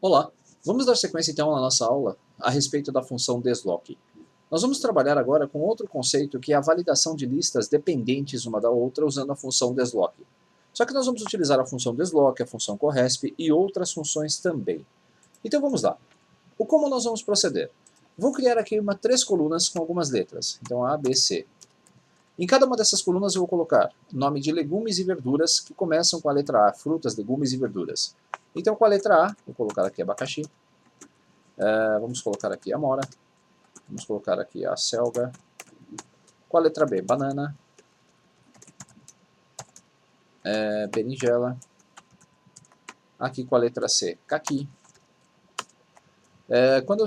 Olá, vamos dar sequência então à nossa aula a respeito da função desloque. Nós vamos trabalhar agora com outro conceito que é a validação de listas dependentes uma da outra usando a função desloque. Só que nós vamos utilizar a função desloque, a função corresp e outras funções também. Então vamos lá. Como nós vamos proceder? Vou criar aqui três colunas com algumas letras. Então A, B, C. Em cada uma dessas colunas eu vou colocar nome de legumes e verduras que começam com a letra A, frutas, legumes e verduras. Então com a letra A, vou colocar aqui abacaxi. Vamos colocar aqui amora, vamos colocar aqui a selga, com a letra B, banana, berinjela, aqui com a letra C, caqui.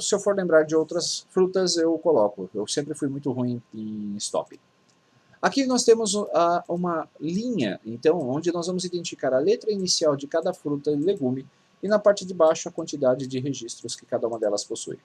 Se eu for lembrar de outras frutas, eu coloco, eu sempre fui muito ruim em stop. Aqui nós temos uma linha, então, onde nós vamos identificar a letra inicial de cada fruta e legume, e na parte de baixo a quantidade de registros que cada uma delas possui.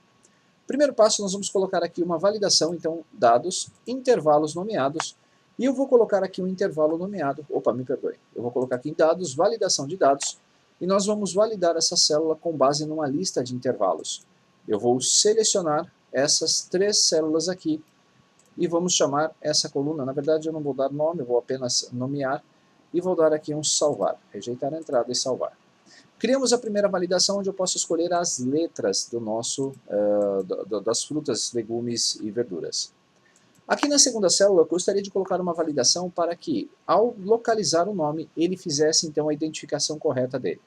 Primeiro passo, nós vamos colocar aqui uma validação, então, dados, intervalos nomeados, e eu vou colocar aqui um intervalo nomeado, eu vou colocar aqui dados, validação de dados, e nós vamos validar essa célula com base numa lista de intervalos. Eu vou selecionar essas três células aqui, e vamos chamar essa coluna, na verdade eu não vou dar nome, eu vou apenas nomear, e vou dar aqui um salvar, rejeitar a entrada e salvar. Criamos a primeira validação onde eu posso escolher as letras do das frutas, legumes e verduras. Aqui na segunda célula eu gostaria de colocar uma validação para que, ao localizar o nome, ele fizesse então a identificação correta dele.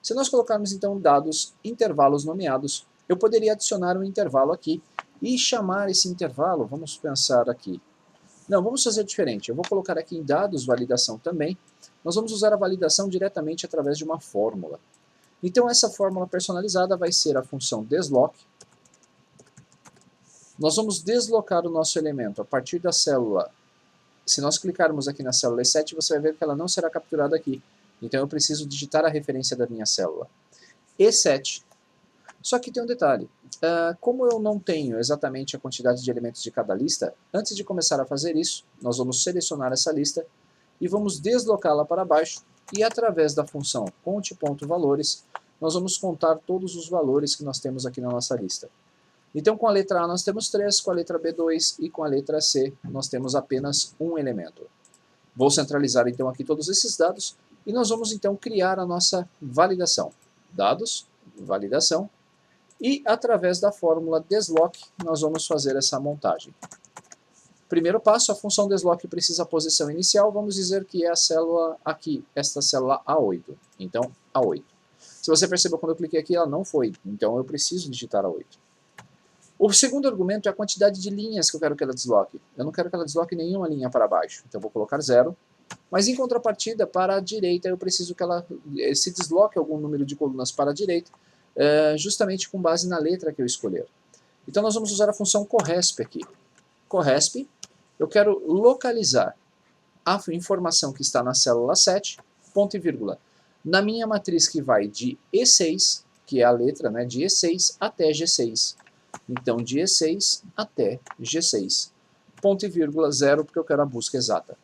Se nós colocarmos então dados intervalos nomeados, eu poderia adicionar um intervalo aqui e chamar esse intervalo, vamos pensar aqui. Não, vamos fazer diferente, eu vou colocar aqui em dados validação também. Nós vamos usar a validação diretamente através de uma fórmula. Então essa fórmula personalizada vai ser a função desloque. Nós vamos deslocar o nosso elemento a partir da célula. Se nós clicarmos aqui na célula E7, você vai ver que ela não será capturada aqui. Então eu preciso digitar a referência da minha célula. E7. Só que tem um detalhe. Como eu não tenho exatamente a quantidade de elementos de cada lista, antes de começar a fazer isso, nós vamos selecionar essa lista e vamos deslocá-la para baixo, e através da função conte.valores, nós vamos contar todos os valores que nós temos aqui na nossa lista. Então com a letra A nós temos 3, com a letra B 2 e com a letra C nós temos apenas um elemento. Vou centralizar então aqui todos esses dados e nós vamos então criar a nossa validação. Dados, validação, e através da fórmula desloque nós vamos fazer essa montagem. Primeiro passo, a função desloque precisa a posição inicial, vamos dizer que é a célula aqui, esta célula A8. Então, A8. Se você percebeu, quando eu cliquei aqui, ela não foi, então eu preciso digitar A8. O segundo argumento é a quantidade de linhas que eu quero que ela desloque. Eu não quero que ela desloque nenhuma linha para baixo, então eu vou colocar 0. Mas em contrapartida, para a direita, eu preciso que ela se desloque algum número de colunas para a direita, justamente com base na letra que eu escolher. Então nós vamos usar a função corresp aqui. Corresp, eu quero localizar a informação que está na célula 7, ponto e vírgula, na minha matriz que vai de E6, que é a letra, né, de E6 até G6. Então, de E6 até G6. Ponto e vírgula 0, porque eu quero a busca exata.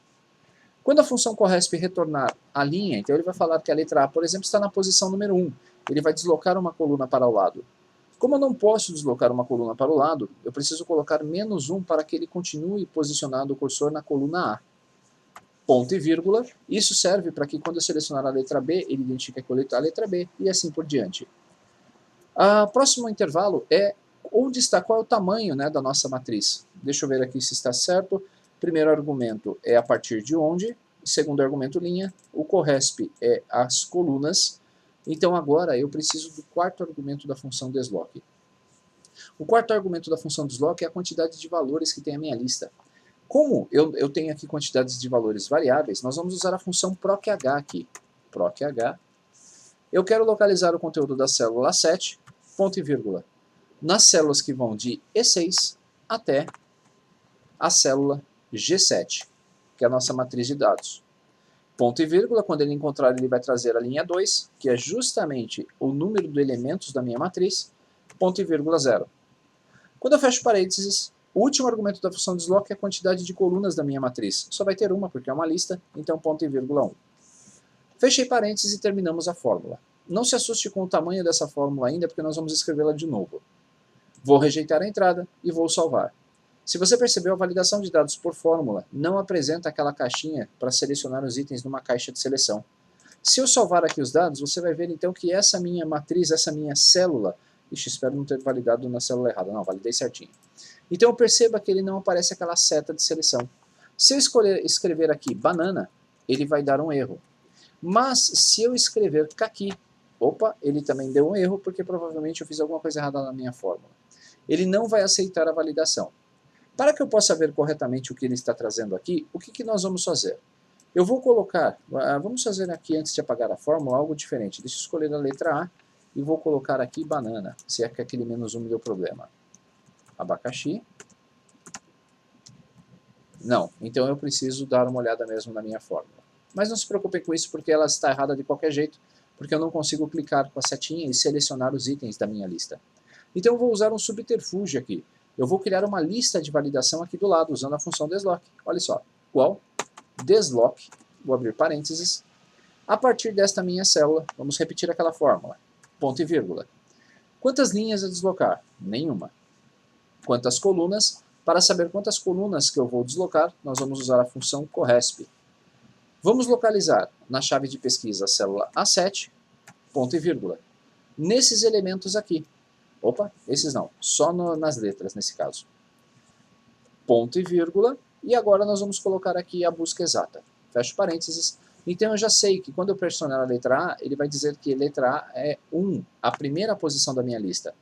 Quando a função corresp retornar a linha, então ele vai falar que a letra A, por exemplo, está na posição número 1. Ele vai deslocar uma coluna para o lado. Como eu não posso deslocar uma coluna para o lado, eu preciso colocar -1 para que ele continue posicionado o cursor na coluna A. Ponto e vírgula, isso serve para que quando eu selecionar a letra B, ele identifique a letra B e assim por diante. O próximo intervalo é onde está, qual é o tamanho, né, da nossa matriz. Deixa eu ver aqui se está certo. Primeiro argumento é a partir de onde, segundo argumento linha, o corresp é as colunas. Então agora eu preciso do quarto argumento da função desloque. O quarto argumento da função desloque é a quantidade de valores que tem a minha lista. Como eu tenho aqui quantidades de valores variáveis, nós vamos usar a função proc h aqui. Proc h. Eu quero localizar o conteúdo da célula 7, ponto e vírgula, nas células que vão de E6 até a célula G7, que é a nossa matriz de dados. Ponto e vírgula, quando ele encontrar, ele vai trazer a linha 2, que é justamente o número de elementos da minha matriz, ponto e vírgula 0. Quando eu fecho parênteses, o último argumento da função desloque é a quantidade de colunas da minha matriz. Só vai ter uma, porque é uma lista, então ponto e vírgula 1. Fechei parênteses e terminamos a fórmula. Não se assuste com o tamanho dessa fórmula ainda, porque nós vamos escrevê-la de novo. Vou rejeitar a entrada e vou salvar. Se você percebeu, a validação de dados por fórmula não apresenta aquela caixinha para selecionar os itens numa caixa de seleção. Se eu salvar aqui os dados, você vai ver então que essa minha matriz, essa minha célula... Ixi, espero não ter validado na célula errada. Não, validei certinho. Então perceba que ele não aparece aquela seta de seleção. Se eu escrever aqui banana, ele vai dar um erro. Mas se eu escrever caqui, opa, ele também deu um erro, porque provavelmente eu fiz alguma coisa errada na minha fórmula. Ele não vai aceitar a validação. Para que eu possa ver corretamente o que ele está trazendo aqui, o que nós vamos fazer? Eu vou colocar, vamos fazer aqui antes de apagar a fórmula algo diferente. Deixa eu escolher a letra A e vou colocar aqui banana, se é que aquele -1 me deu problema. Abacaxi. Não, então eu preciso dar uma olhada mesmo na minha fórmula. Mas não se preocupem com isso, porque ela está errada de qualquer jeito, porque eu não consigo clicar com a setinha e selecionar os itens da minha lista. Então eu vou usar um subterfúgio aqui. Eu vou criar uma lista de validação aqui do lado, usando a função desloc. Olha só, igual desloc, vou abrir parênteses. A partir desta minha célula, vamos repetir aquela fórmula, ponto e vírgula. Quantas linhas a deslocar? Nenhuma. Quantas colunas? Para saber quantas colunas que eu vou deslocar, nós vamos usar a função corresp. Vamos localizar na chave de pesquisa a célula A7, ponto e vírgula. Nesses elementos aqui. Opa, esses não, só nas letras nesse caso. Ponto e vírgula. E agora nós vamos colocar aqui a busca exata. Fecho parênteses. Então eu já sei que quando eu pressionar a letra A, ele vai dizer que a letra A é 1, a primeira posição da minha lista.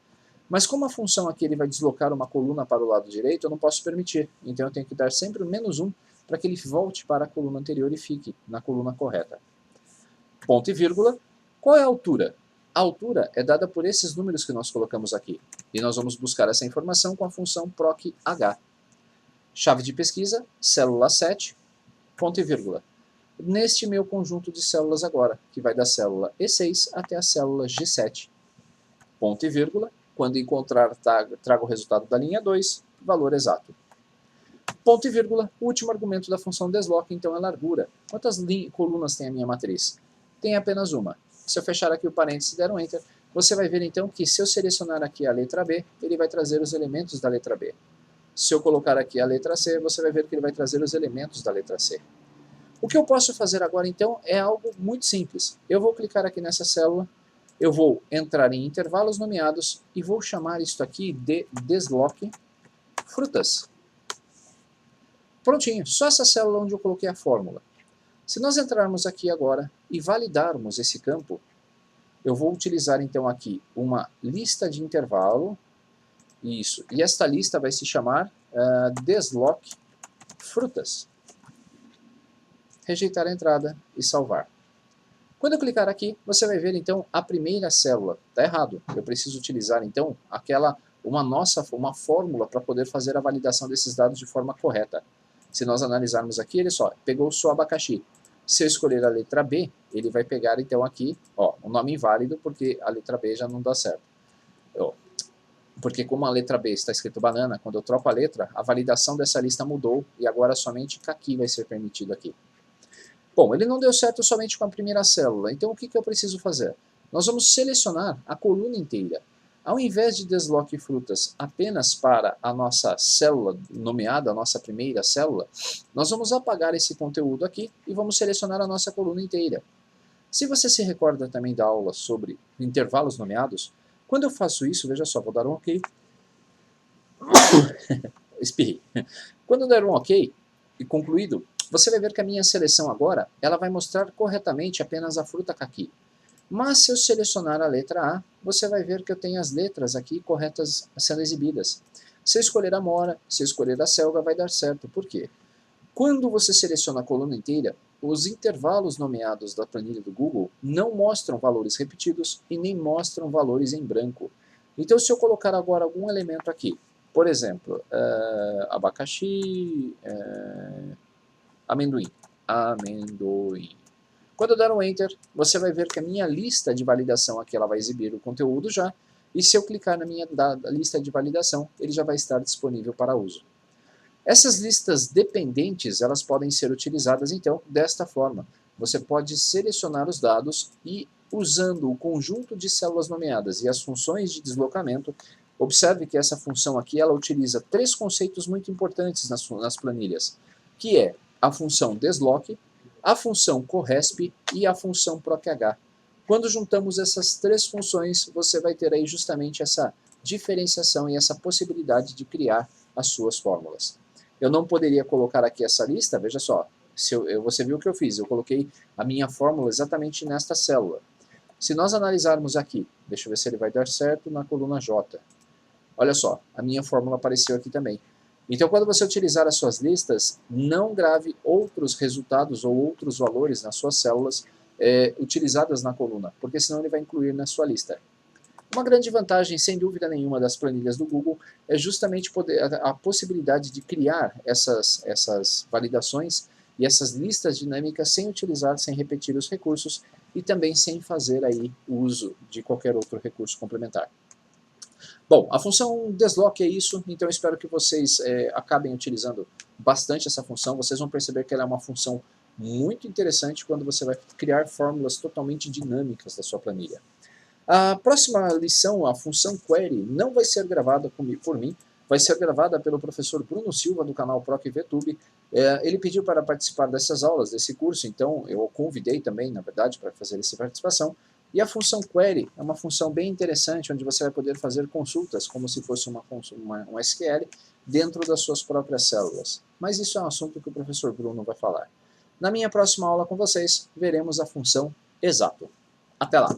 Mas como a função aqui ele vai deslocar uma coluna para o lado direito, eu não posso permitir. Então eu tenho que dar sempre o -1 para que ele volte para a coluna anterior e fique na coluna correta. Ponto e vírgula. Qual é a altura? A altura é dada por esses números que nós colocamos aqui. E nós vamos buscar essa informação com a função proc_h. Chave de pesquisa, célula 7, ponto e vírgula. Neste meu conjunto de células agora, que vai da célula E6 até a célula G7. Ponto e vírgula. Quando encontrar, trago o resultado da linha 2, valor exato. Ponto e vírgula. O último argumento da função desloc, então, é largura. Quantas colunas tem a minha matriz? Tem apenas uma. Se eu fechar aqui o parênteses e der um Enter, você vai ver então que se eu selecionar aqui a letra B, ele vai trazer os elementos da letra B. Se eu colocar aqui a letra C, você vai ver que ele vai trazer os elementos da letra C. O que eu posso fazer agora então é algo muito simples. Eu vou clicar aqui nessa célula, eu vou entrar em intervalos nomeados e vou chamar isto aqui de desloc frutas. Prontinho, só essa célula onde eu coloquei a fórmula. Se nós entrarmos aqui agora e validarmos esse campo, eu vou utilizar então aqui uma lista de intervalo, isso, e esta lista vai se chamar desloc frutas. Rejeitar a entrada e salvar. Quando eu clicar aqui, você vai ver então a primeira célula. Está errado, eu preciso utilizar então uma fórmula para poder fazer a validação desses dados de forma correta. Se nós analisarmos aqui, ele só pegou só abacaxi. Se eu escolher a letra B, ele vai pegar então aqui, ó, um nome inválido, porque a letra B já não dá certo. Porque como a letra B está escrito banana, quando eu troco a letra, a validação dessa lista mudou e agora somente caqui vai ser permitido aqui. Bom, ele não deu certo somente com a primeira célula, então o que eu preciso fazer? Nós vamos selecionar a coluna inteira. Ao invés de desloc frutas apenas para a nossa célula nomeada, a nossa primeira célula, nós vamos apagar esse conteúdo aqui e vamos selecionar a nossa coluna inteira. Se você se recorda também da aula sobre intervalos nomeados, quando eu faço isso, veja só, vou dar um OK. Espirrei. Quando eu der um OK e concluído, você vai ver que a minha seleção agora, ela vai mostrar corretamente apenas a fruta caqui. Mas se eu selecionar a letra A, você vai ver que eu tenho as letras aqui corretas sendo exibidas. Se eu escolher a mora, se eu escolher a selga, vai dar certo. Por quê? Quando você seleciona a coluna inteira, os intervalos nomeados da planilha do Google não mostram valores repetidos e nem mostram valores em branco. Então, se eu colocar agora algum elemento aqui, por exemplo, abacaxi, amendoim. Quando eu der um Enter, você vai ver que a minha lista de validação aqui ela vai exibir o conteúdo já, e se eu clicar na minha lista de validação, ele já vai estar disponível para uso. Essas listas dependentes, elas podem ser utilizadas então desta forma. Você pode selecionar os dados e usando o conjunto de células nomeadas e as funções de deslocamento, observe que essa função aqui ela utiliza três conceitos muito importantes nas planilhas, que é a função desloque, a função corresp e a função procH. Quando juntamos essas três funções, você vai ter aí justamente essa diferenciação e essa possibilidade de criar as suas fórmulas. Eu não poderia colocar aqui essa lista, veja só, você viu o que eu fiz, eu coloquei a minha fórmula exatamente nesta célula. Se nós analisarmos aqui, deixa eu ver se ele vai dar certo na coluna J. Olha só, a minha fórmula apareceu aqui também. Então, quando você utilizar as suas listas, não grave outros resultados ou outros valores nas suas células utilizadas na coluna, porque senão ele vai incluir na sua lista. Uma grande vantagem, sem dúvida nenhuma, das planilhas do Google é justamente a possibilidade de criar essas validações e essas listas dinâmicas sem repetir os recursos e também sem fazer aí uso de qualquer outro recurso complementar. Bom, a função desloque é isso, então eu espero que vocês acabem utilizando bastante essa função. Vocês vão perceber que ela é uma função muito interessante quando você vai criar fórmulas totalmente dinâmicas da sua planilha. A próxima lição, a função query, não vai ser gravada por mim, vai ser gravada pelo professor Bruno Silva, do canal ProcVTube. Ele pediu para participar dessas aulas, desse curso, então eu o convidei também, na verdade, para fazer essa participação. E a função query é uma função bem interessante, onde você vai poder fazer consultas, como se fosse um SQL, dentro das suas próprias células. Mas isso é um assunto que o professor Bruno vai falar. Na minha próxima aula com vocês, veremos a função exato. Até lá!